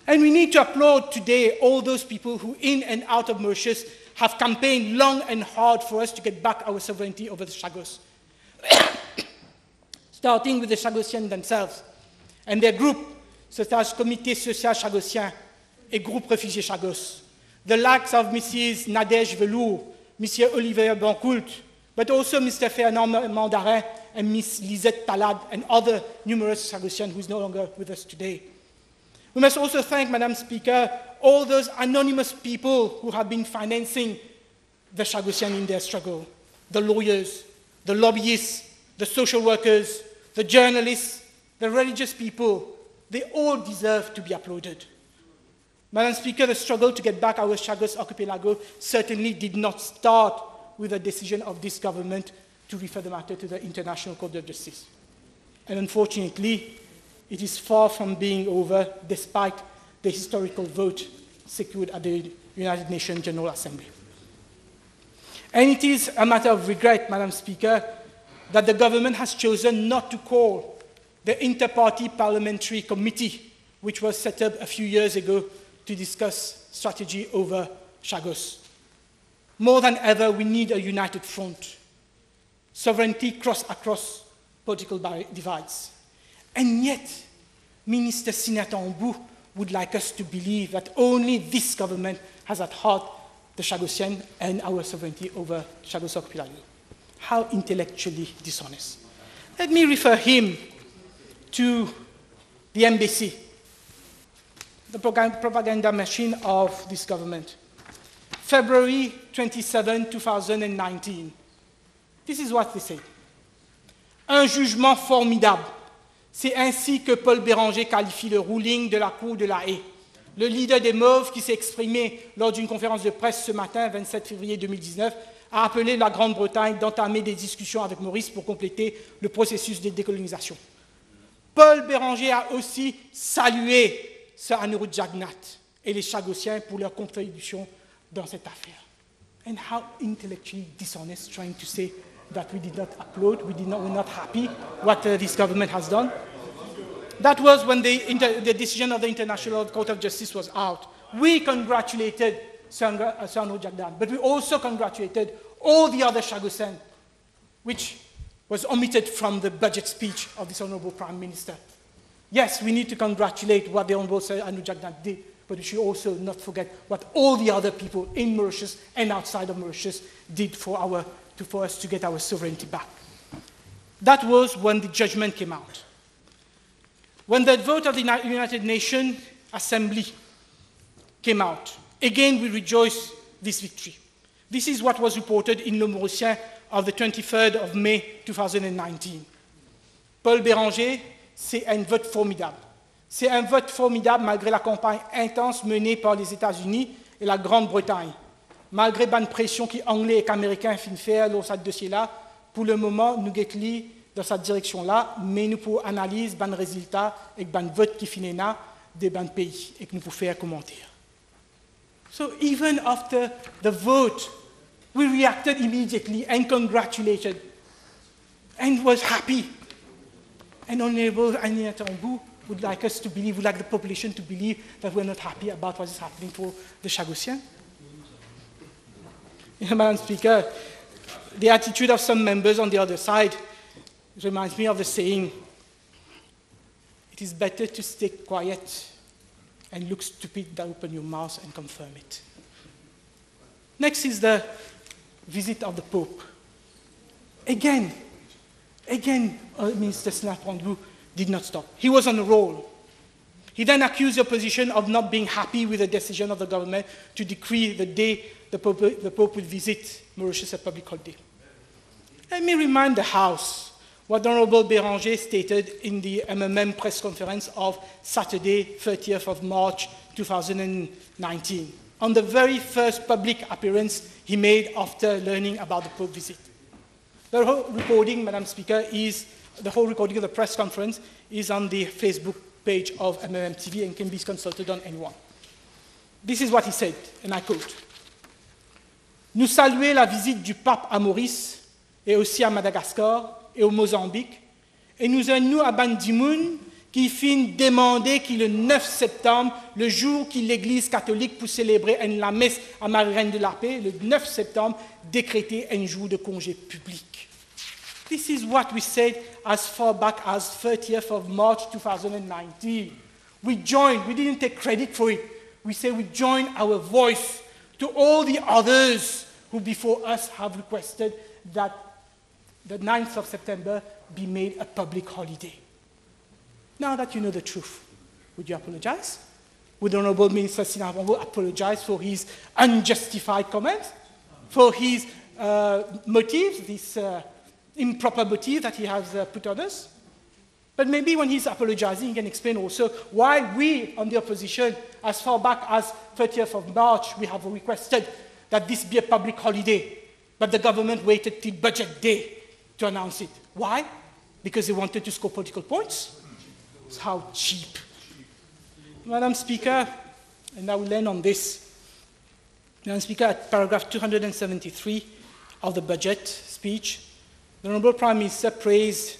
And we need to applaud today all those people who, in and out of Mauritius, have campaigned long and hard for us to get back our sovereignty over the Chagos. Starting with the Chagosiens themselves and their group, such as Comité Social Chagosien et Groupe Réfugiés Chagos, the likes of Mrs. Nadège Velour, Mr. Olivier Bancoult, but also Mr. Fernand Mandarin and Miss Lisette Talade and other numerous Chagosians who is no longer with us today. We must also thank, Madam Speaker, all those anonymous people who have been financing the Chagosians in their struggle, the lawyers, the lobbyists, the social workers, the journalists, the religious people. They all deserve to be applauded. Madam Speaker, the struggle to get back our Chagos Archipelago certainly did not start with a decision of this government to refer the matter to the International Court of Justice. And unfortunately, it is far from being over, despite the historical vote secured at the United Nations General Assembly. And it is a matter of regret, Madam Speaker, that the government has chosen not to call the Inter-Party Parliamentary Committee, which was set up a few years ago to discuss strategy over Chagos. More than ever, we need a united front. Sovereignty across political divides. And yet, Minister Sinatambou would like us to believe that only this government has at heart the Chagosians and our sovereignty over Chagos Archipelago. How intellectually dishonest. Let me refer him to the embassy, the propaganda machine of this government. February 27, 2019. This is what they say. Un jugement formidable. C'est ainsi que Paul Béranger qualifie le ruling de la Cour de la Haye. Le leader des Mauves, qui s'est exprimé lors d'une conférence de presse ce matin, 27 février 2019, a appelé la Grande-Bretagne d'entamer des discussions avec Maurice pour compléter le processus de décolonisation. Paul Béranger a aussi salué Sir Anirudh Jagnat et les Chagosiens pour leur contribution dans cette affaire. And how intellectually dishonest, trying to say that we did not applaud, we're not happy what this government has done. That was when the decision of the International Court of Justice was out. We congratulated Sir Anirudh Jagnat, but we also congratulated all the other Chagosians, which was omitted from the budget speech of this Honourable Prime Minister. Yes, we need to congratulate what the Honourable Sir Anirudh Jagnat did, but we should also not forget what all the other people in Mauritius and outside of Mauritius did for us to get our sovereignty back. That was when the judgment came out. When the vote of the United Nations Assembly came out, again we rejoice this victory. This is what was reported in Le Mauricien of the 23rd of May 2019. Paul Béranger, c'est un vote formidable. C'est un vote formidable malgré la campagne intense menée par les États-Unis et la Grande-Bretagne. Malgré bonne pression qui Anglais et Américains fin faire dans ce dossier-là, pour le moment, nous guettons dans cette direction-là, mais nous pouvons analyser les résultats et les votes qui finissent là des pays et que nous pouvons faire commentaire. So even after the vote, we reacted immediately and congratulated and was happy. And Honorable Ania Tambou would like us to believe, would like the population to believe that we're not happy about what is happening for the Chagosians. Madam Speaker, the attitude of some members on the other side reminds me of the saying, it is better to stay quiet and look stupid than open your mouth and confirm it. Next is the visit of the Pope. Again, Minister Snapandrew did not stop. He was on a roll. He then accused the opposition of not being happy with the decision of the government to decree the day the Pope would visit Mauritius at public holiday. Let me remind the House what Honorable Béranger stated in the MMM press conference of Saturday, 30th of March, 2019, on the very first public appearance he made after learning about the Pope visit. The whole recording, Madam Speaker, the whole recording of the press conference is on the Facebook page of MMM TV and can be consulted on anyone. This is what he said, and I quote. Nous saluons la visite du pape à Maurice et aussi à Madagascar et au Mozambique, et nous sommes à Bandimoun qui fin demander que le 9 septembre, le jour que l'Église catholique pour célébrer la messe à Marie-Reine de la Paix, le 9 septembre, décréter un jour de congé public. This is what we said as far back as 30th of March 2019. We joined, we didn't take credit for it. We say we joined our voice to all the others who before us have requested that the 9th of September be made a public holiday. Now that you know the truth, would you apologize? Would Honorable Minister Sinavongo apologize for his unjustified comments, for his motives, this improper motive that he has put on us? But maybe when he's apologizing, he can explain also why we, on the opposition, as far back as 30th of March, we have requested that this be a public holiday, but the government waited till budget day to announce it. Why? Because they wanted to score political points? It's how cheap. Madam Speaker, and I will end on this. Madam Speaker, at paragraph 273 of the budget speech, the Honourable Prime Minister praised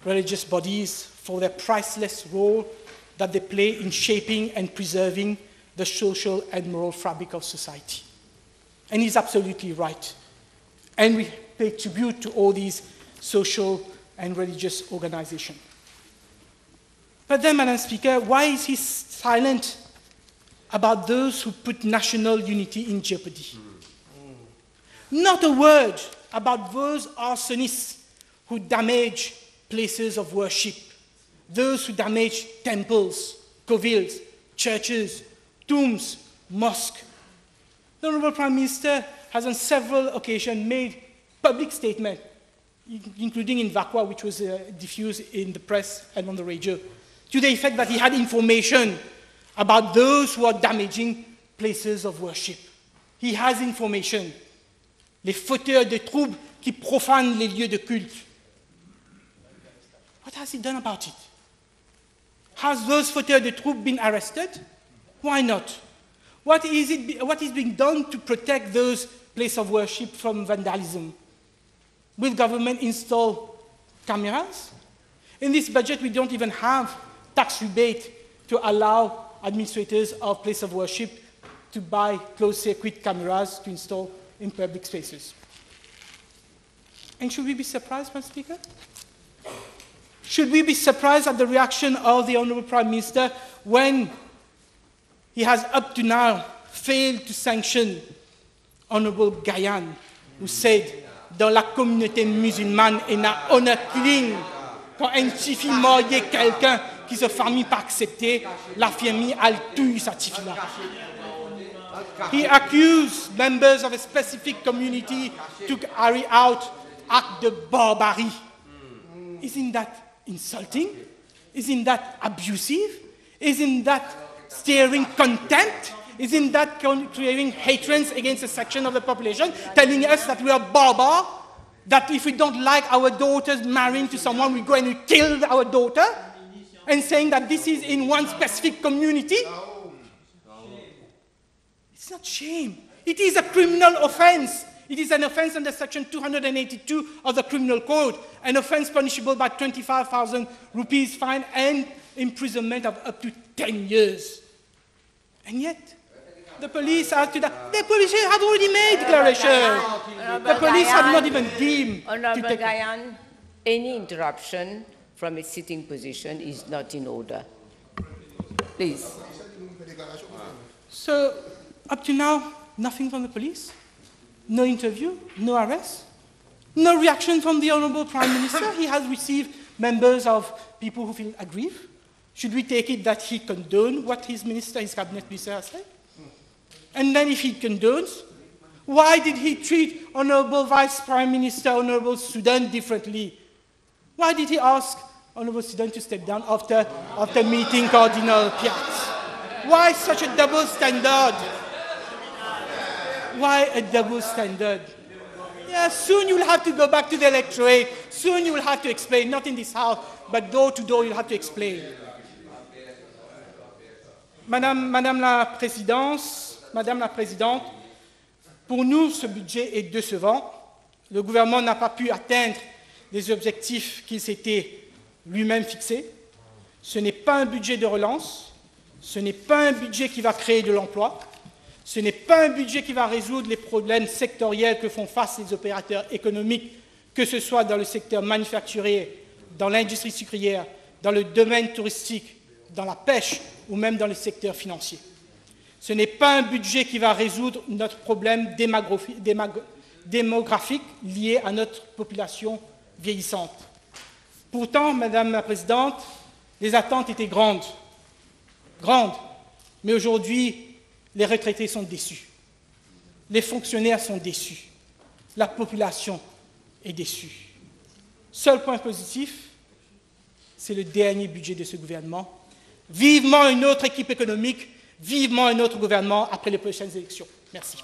religious bodies for their priceless role that they play in shaping and preserving the social and moral fabric of society. And he's absolutely right. And we pay tribute to all these social and religious organizations. But then, Madam Speaker, why is he silent about those who put national unity in jeopardy? Not a word about those arsonists who damage places of worship, those who damage temples, covils, churches, tombs, mosques. The Honourable Prime Minister has on several occasions made public statements, including in Vakwa, which was diffused in the press and on the radio, to the effect that he had information about those who are damaging places of worship. He has information. Les fauteurs de troubles qui profanent les lieux de culte. What has he done about it? Has those fauteurs de troubles been arrested? Why not? What is being done to protect those places of worship from vandalism? Will government install cameras? In this budget, we don't even have tax rebate to allow administrators of places of worship to buy closed-circuit cameras to install in public spaces. And should we be surprised, Madam Speaker? Should we be surprised at the reaction of the Honourable Prime Minister when he has up to now failed to sanction Honourable Gayan, who said, dans la communauté musulmane, il n'a honneur clean quand il suffit marier quelqu'un qui se famille pas accepter, la famille a tout certifié là. He accused members of a specific community to carry out acts de barbarie. Isn't that insulting? Isn't that abusive? Isn't that stirring contempt? Isn't that creating hatred against a section of the population, telling us that we are barbar, that if we don't like our daughters marrying to someone, we go and we kill our daughter, and saying that this is in one specific community? It's not shame. It is a criminal offense. It is an offense under Section 282 of the Criminal Code, an offense punishable by 25,000 rupees fine and imprisonment of up to 10 years. And yet, The police had to... The police had already made declaration. The police had not even deemed to take... Gayan, any interruption from a sitting position is not in order. Please. So, up to now, nothing from the police? No interview? No arrest? No reaction from the Honourable Prime Minister? He has received members of people who feel aggrieved. Should we take it that he condoned what his cabinet minister has said? And then if he condones, why did he treat Honourable Vice Prime Minister, Honourable Sudan differently? Why did he ask Honourable Sudan to step down after meeting Cardinal Piat? Why such a double standard? Why a double standard? Yeah, soon you'll have to go back to the electorate. Soon you will have to explain, not in this house, but door to door, you'll have to explain. Madame la Présidente, pour nous, ce budget est décevant. Le gouvernement n'a pas pu atteindre les objectifs qu'il s'était lui-même fixés. Ce n'est pas un budget de relance, ce n'est pas un budget qui va créer de l'emploi, ce n'est pas un budget qui va résoudre les problèmes sectoriels que font face les opérateurs économiques, que ce soit dans le secteur manufacturier, dans l'industrie sucrière, dans le domaine touristique, dans la pêche ou même dans le secteur financier. Ce n'est pas un budget qui va résoudre notre problème démographique lié à notre population vieillissante. Pourtant, Madame la Présidente, les attentes étaient grandes, mais aujourd'hui, les retraités sont déçus, les fonctionnaires sont déçus, la population est déçue. Seul point positif, c'est le dernier budget de ce gouvernement. Vivement une autre équipe économique, vivement un autre gouvernement après les prochaines élections. Merci.